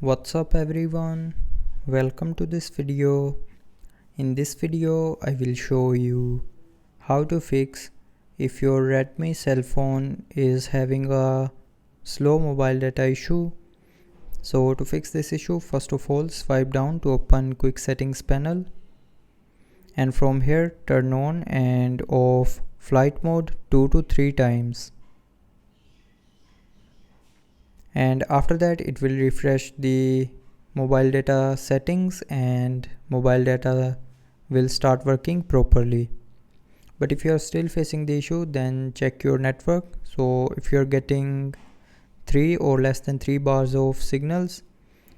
What's up everyone, welcome to this video. In this video I will show you how to fix if your Redmi cell phone is having a slow mobile data issue. So to fix this issue, first of all swipe down to open quick settings panel, and from here turn on and off flight mode 2 to 3 times. And after that it will refresh the mobile data settings and mobile data will start working properly. But if you are still facing the issue, then check your network. So if you are getting 3 or less than 3 bars of signals,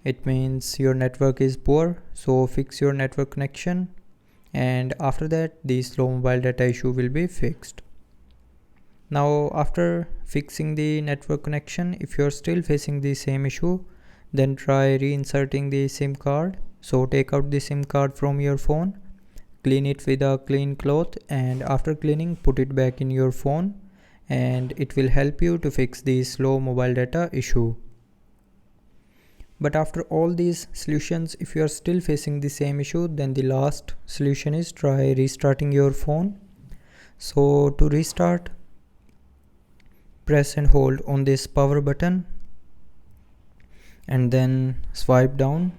it means your network is poor. So fix your network connection, and after that the slow mobile data issue will be fixed. Now after fixing the network connection, if you're still facing the same issue, then try reinserting the SIM card. So take out the SIM card from your phone, clean it with a clean cloth, and after cleaning put it back in your phone, and it will help you to fix the slow mobile data issue. But after all these solutions, if you are still facing the same issue, then the last solution is try restarting your phone. So to restart, press and hold on this power button and then swipe down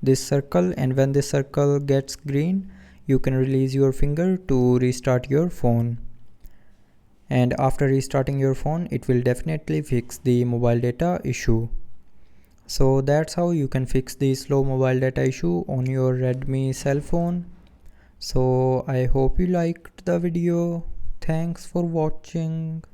this circle, and when this circle gets green you can release your finger to restart your phone. And after restarting your phone, it will definitely fix the mobile data issue. So that's how you can fix the slow mobile data issue on your Redmi cell phone. So I hope you liked the video. Thanks for watching.